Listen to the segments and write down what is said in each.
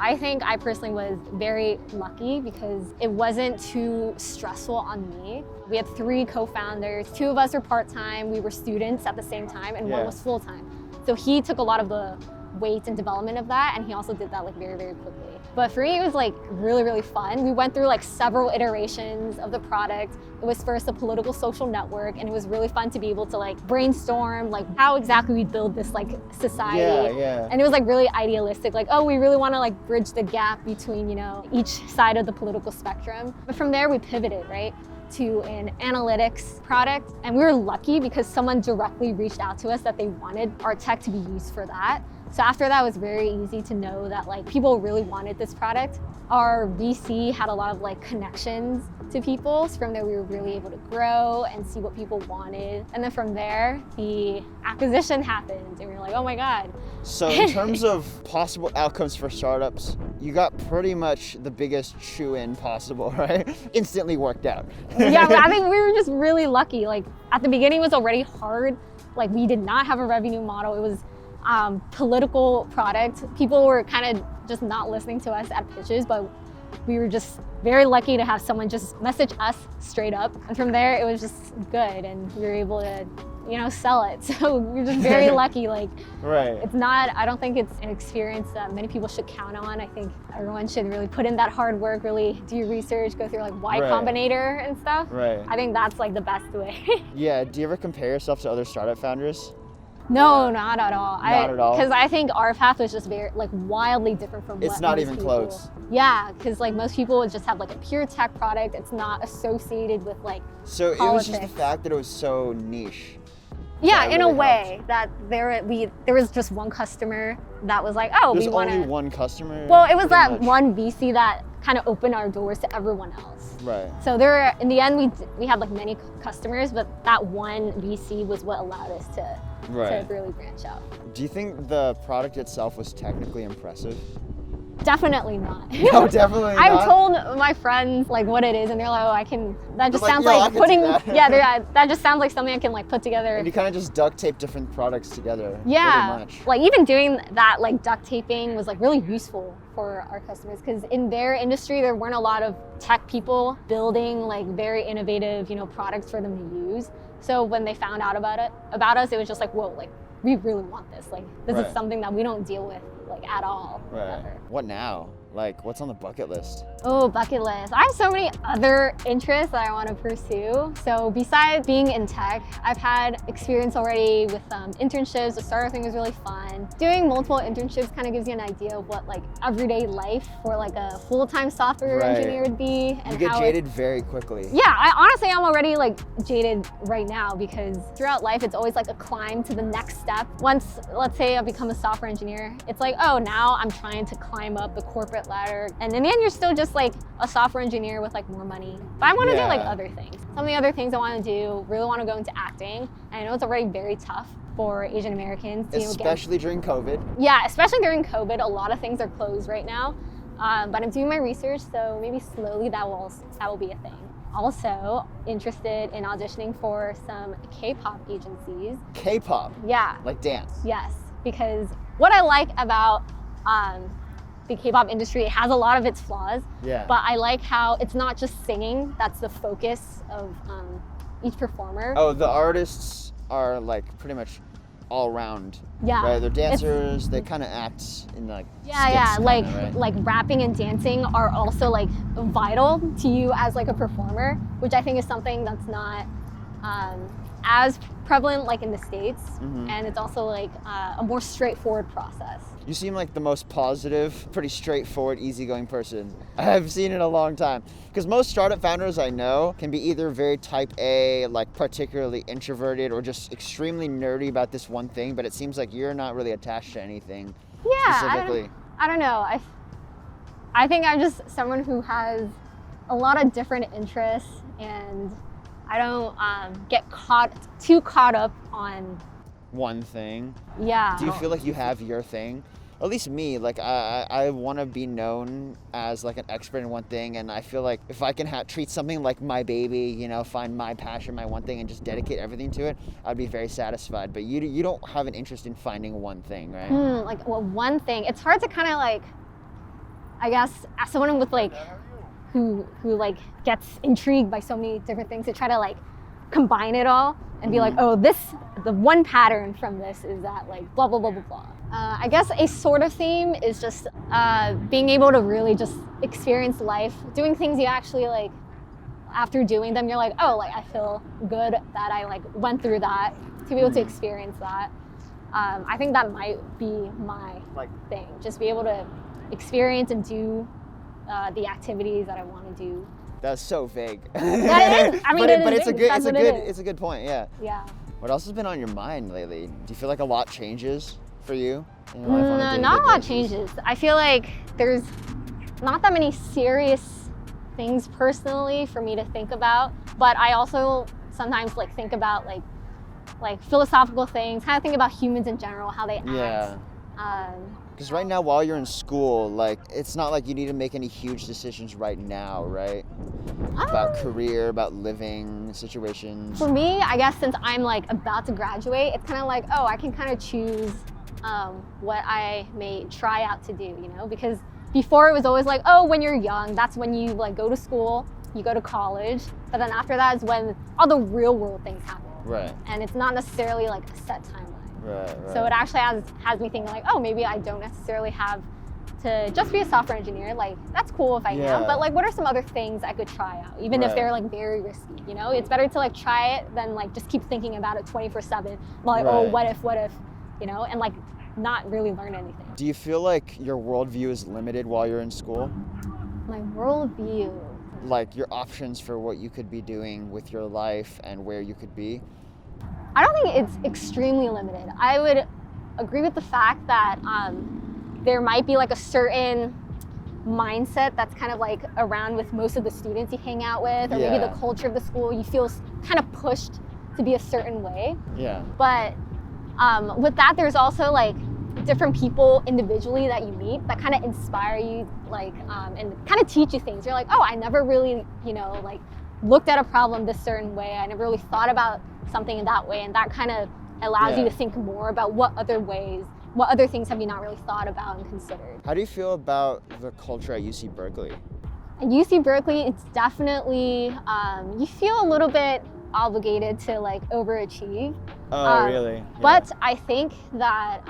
I think I personally was very lucky because it wasn't too stressful on me. We had 3 co-founders. 2 of us were part-time. We were students at the same time, and 1 was full-time. So he took a lot of the weight and development of that, and he also did that like very, very quickly. But for me, it was like really, really fun. We went through like several iterations of the product. It was first a political social network, and it was really fun to be able to like brainstorm like how exactly we build this like society. And it was like really idealistic, like, oh, we really want to like bridge the gap between, you know, each side of the political spectrum. But from there, we pivoted, right, to an analytics product. And we were lucky because someone directly reached out to us that they wanted our tech to be used for that. So after that, it was very easy to know that like people really wanted this product. Our VC had a lot of like connections to people. So from there, we were really able to grow and see what people wanted. And then from there, the acquisition happened and we were like, oh my God. So in terms of possible outcomes for startups, you got pretty much the biggest shoe-in possible, right? Instantly worked out. Yeah, I think we were just really lucky. Like at the beginning, it was already hard. Like we did not have a revenue model. It was political product. People were kind of just not listening to us at pitches, but we were just very lucky to have someone just message us straight up. And from there, it was just good, and we were able to, you know, sell it. So we're just very lucky. Like, it's not, I don't think it's an experience that many people should count on. I think everyone should really put in that hard work, really do research, go through like Y Combinator and stuff. I think that's like the best way. Yeah, do you ever compare yourself to other startup founders? No, not at all. Not at all? Because I think our path was just very, like, wildly different from It's not even close. Yeah, because, like, most people would just have, like, a pure tech product. It's not associated with, like, So politics. It was just the fact that it was so niche. Yeah, in really a way, that there was just one customer that was like, oh, we want to... There's only one customer? Well, it was that one VC that kind of opened our doors to everyone else. So there, in the end, we had, like, many customers, but that one VC was what allowed us to really branch out. Do you think the product itself was technically impressive? Definitely not. No, definitely not. I've told my friends like what it is, and they're like, "Oh, that just sounds like putting." That just sounds like something I can like put together. And you kind of just duct tape different products together. Yeah, pretty much. Like even doing that, like duct taping, was like really useful for our customers because in their industry there weren't a lot of tech people building like very innovative, you know, products for them to use. So when they found out about us, it was just like, whoa, like we really want this. Like this is something that we don't deal with like at all. Ever. What now? Like, what's on the bucket list? Oh, bucket list. I have so many other interests that I want to pursue. So besides being in tech, I've had experience already with internships. The startup thing was really fun. Doing multiple internships kind of gives you an idea of what like everyday life for like a full-time software engineer would be. And you get jaded very quickly. Yeah, honestly, I'm already like jaded right now because throughout life, it's always like a climb to the next step. Once, let's say I become a software engineer, it's like, oh, now I'm trying to climb up the corporate ladder, and in the end you're still just like a software engineer with like more money. But I want to do like other things. Some of the other things I want to do, really want to go into acting. And I know it's already very tough for Asian Americans. Especially during COVID. Yeah, especially during COVID. A lot of things are closed right now. But I'm doing my research, so maybe slowly that will be a thing. Also interested in auditioning for some K-pop agencies. K-pop? Yeah. Like dance? Yes, because what I like about the K-pop industry, it has a lot of its flaws, but I like how it's not just singing that's the focus of each performer. Oh, the artists are like pretty much all around. Right? They're dancers, they kind of act in like like rapping and dancing are also like vital to you as like a performer, which I think is something that's not as prevalent like in the States, and it's also like a more straightforward process. You seem like the most positive, pretty straightforward, easygoing person I've seen in a long time. Because most startup founders I know can be either very type A, like particularly introverted, or just extremely nerdy about this one thing, but it seems like you're not really attached to anything specifically. I don't know. I think I'm just someone who has a lot of different interests, and I don't get too caught up on one thing. Yeah. Do you feel like you have your thing? At least me, like I want to be known as like an expert in one thing, and I feel like if I can treat something like my baby, you know, find my passion, my one thing, and just dedicate everything to it, I'd be very satisfied. But you don't have an interest in finding one thing, right? Like, well, one thing. It's hard to kind of like I guess as someone with like, who like gets intrigued by so many different things, to try to like combine it all and be like, oh, the one pattern from this is that like blah, blah, blah, blah, blah. I guess a sort of theme is just being able to really just experience life, doing things you actually like. After doing them, you're like, oh, like I feel good that I like went through that, to be able to experience that. I think that might be my thing, just be able to experience and do the activities that I want to do. That's so vague. That is, I mean, but it's it's a good point. Yeah. Yeah. What else has been on your mind lately? Do you feel like a lot changes for you in your life? No, not a lot changes. I feel like there's not that many serious things personally for me to think about, but I also sometimes like think about like philosophical things, kind of think about humans in general, how they act. Yeah. Because right now, while you're in school, like it's not like you need to make any huge decisions right now, right? About career, about living situations. For me, I guess since I'm like about to graduate, it's kind of like, oh, I can kind of choose what I may try out to do, you know? Because before it was always like, oh, when you're young, that's when you like go to school, you go to college, but then after that is when all the real world things happen. Right. And it's not necessarily like a set timeline. Right. So it actually has me thinking like, oh, maybe I don't necessarily have to just be a software engineer. Like, that's cool if I am, but like, what are some other things I could try out, even if they're like very risky, you know? It's better to like try it than like just keep thinking about it 24/7. Like, oh, what if, you know, and like not really learn anything. Do you feel like your worldview is limited while you're in school? My worldview. Like your options for what you could be doing with your life and where you could be? I don't think it's extremely limited. I would agree with the fact that there might be like a certain mindset that's kind of like around with most of the students you hang out with, or maybe the culture of the school, you feel kind of pushed to be a certain way. Yeah. But with that, there's also like different people individually that you meet that kind of inspire you, like, and kind of teach you things. You're like, oh, I never really, you know, like looked at a problem this certain way. I never really thought about something in that way. And that kind of allows you to think more about what other things have you not really thought about and considered. How do you feel about the culture at UC Berkeley? At UC Berkeley, it's definitely, you feel a little bit obligated to like overachieve. Oh, really? Yeah. But I think that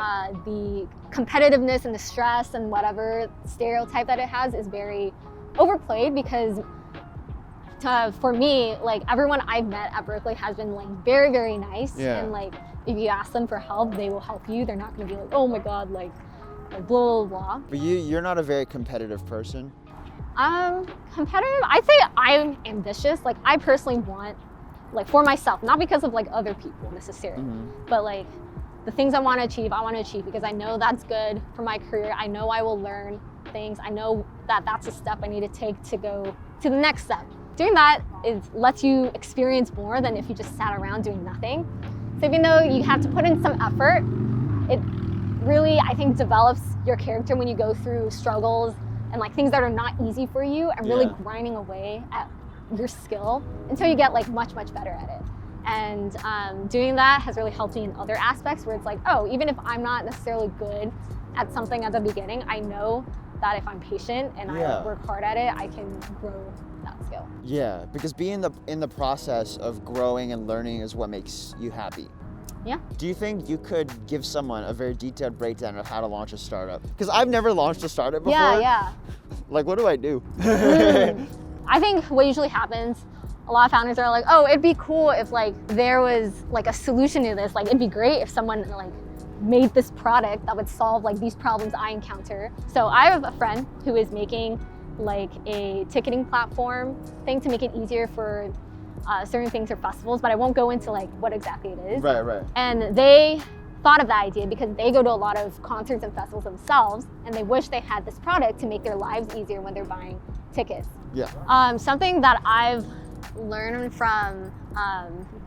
the competitiveness and the stress and whatever stereotype that it has is very overplayed, because for me, like everyone I've met at Berkeley has been like very, very nice. And like if you ask them for help, they will help you. They're not going to be like, oh my God, like blah, blah, blah. But you're not a very competitive person? Competitive? I'd say I'm ambitious. Like I personally want, like for myself, not because of like other people necessarily, but like the things I want to achieve because I know that's good for my career. I know I will learn things. I know that that's a step I need to take to go to the next step. Doing that lets you experience more than if you just sat around doing nothing. So even though you have to put in some effort, it really, I think, develops your character when you go through struggles and like things that are not easy for you, and really grinding away at your skill until you get like much, much better at it. And doing that has really helped me in other aspects where it's like, oh, even if I'm not necessarily good at something at the beginning, I know that if I'm patient and I work hard at it, I can grow that skill. Yeah, because being in the process of growing and learning is what makes you happy. Yeah. Do you think you could give someone a very detailed breakdown of how to launch a startup? Because I've never launched a startup before. Yeah. Like, what do I do? I think what usually happens, a lot of founders are like, oh, it'd be cool if like there was like a solution to this. Like it'd be great if someone like made this product that would solve like these problems I encounter. So I have a friend who is making like a ticketing platform thing to make it easier for certain things or festivals, but I won't go into like what exactly it is. Right. And they thought of that idea because they go to a lot of concerts and festivals themselves, and they wish they had this product to make their lives easier when they're buying tickets. Yeah. Something that I've learned from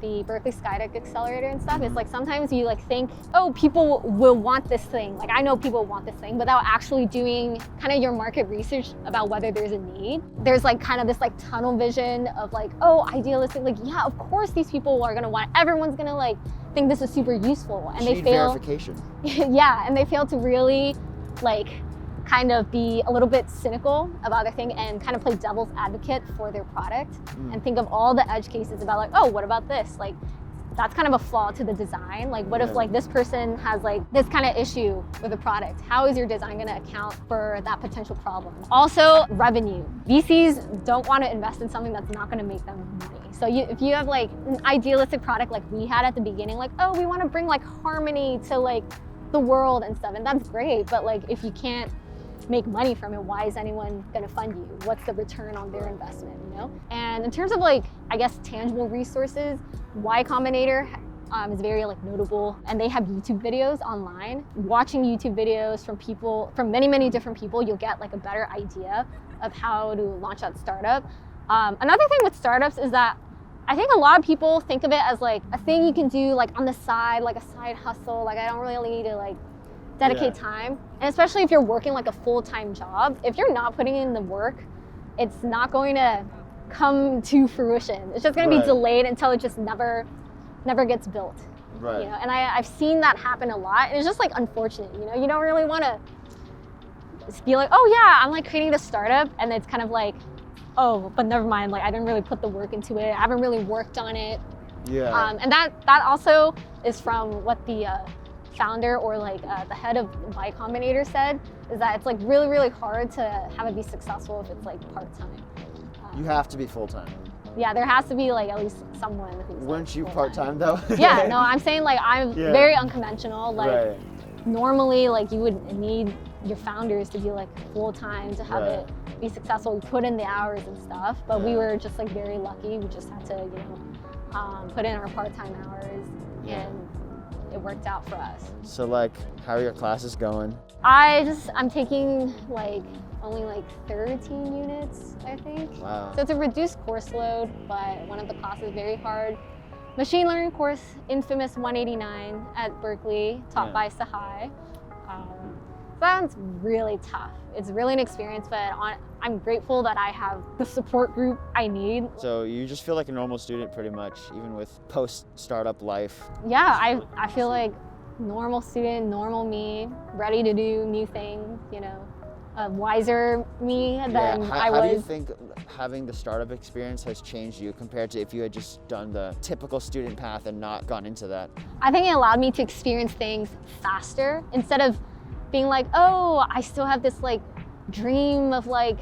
the Berkeley Skydeck Accelerator and stuff is like sometimes you like think, oh, people will want this thing. Like I know people want this thing, without actually doing kind of your market research about whether there's a need. There's like kind of this like tunnel vision of like, oh, idealistic, like yeah, of course these people are gonna want it. Everyone's gonna like think this is super useful, and they fail. Verification. Yeah, and they fail to really like kind of be a little bit cynical about their thing and kind of play devil's advocate for their product and think of all the edge cases about like, oh, what about this? Like, that's kind of a flaw to the design. Like, what if like this person has like this kind of issue with the product? How is your design going to account for that potential problem? Also, revenue. VCs don't want to invest in something that's not going to make them money. So if you have like an idealistic product like we had at the beginning, like, oh, we want to bring like harmony to like the world and stuff, and that's great. But like, if you can't make money from it, why is anyone going to fund you? What's the return on their investment, you know? And in terms of like, I guess, tangible resources, Y Combinator is very like notable, and they have YouTube videos online. Watching YouTube videos from people, from many different people, you'll get like a better idea of how to launch that startup. Another thing with startups is that I think a lot of people think of it as like a thing you can do like on the side, like a side hustle. Like, I don't really need to like dedicate time. And especially if you're working like a full-time job, if you're not putting in the work, it's not going to come to fruition. It's just going to be delayed until it just never gets built. Right. You know, and I've seen that happen a lot, and it's just like unfortunate. You know, you don't really want to be like, oh yeah, I'm like creating this startup, and it's kind of like, oh, but never mind. Like, I didn't really put the work into it. I haven't really worked on it. Yeah. And that also is from what the founder or like the head of Y Combinator said, is that it's like really hard to have it be successful if it's like part-time. You have to be full-time. Yeah, there has to be like at least someone who's Weren't like, you full-time. part-time though? Yeah, no, I'm saying like I'm very unconventional. Like normally like you would need your founders to be like full-time to have it be successful, put in the hours and stuff, but we were just like very lucky. We just had to, you know, put in our part-time hours and it worked out for us. So like, how are your classes going? I'm taking like only like 13 units, I think. Wow. So it's a reduced course load, but one of the classes is very hard. Machine learning course, infamous 189 at Berkeley, taught by Sahai. That one's really tough. It's really an experience, but I'm grateful that I have the support group I need. So you just feel like a normal student pretty much, even with post-startup life? Yeah, I feel like normal student, normal me, ready to do new things, you know, a wiser me than I was. How do you think having the startup experience has changed you compared to if you had just done the typical student path and not gone into that? I think it allowed me to experience things faster instead of being like, oh, I still have this like dream of like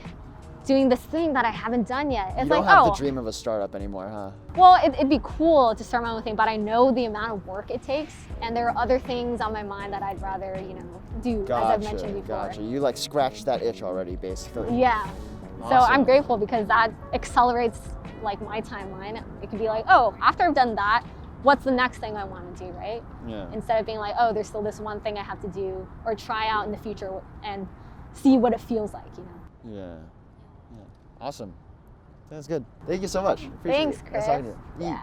doing this thing that I haven't done yet. It's you don't like, have oh, the dream of a startup anymore, huh? Well, it'd be cool to start my own thing, but I know the amount of work it takes, and there are other things on my mind that I'd rather, you know, do, as I've mentioned before. Gotcha. You like scratched that itch already, basically. Yeah. Awesome. So I'm grateful because that accelerates like my timeline. It could be like, oh, after I've done that, what's the next thing I want to do, right? Yeah. Instead of being like, oh, there's still this one thing I have to do or try out in the future and see what it feels like, you know? Yeah. Awesome. That's good. Thank you so much. Appreciate Thanks, it. Chris. Nice talking to you. Yeah.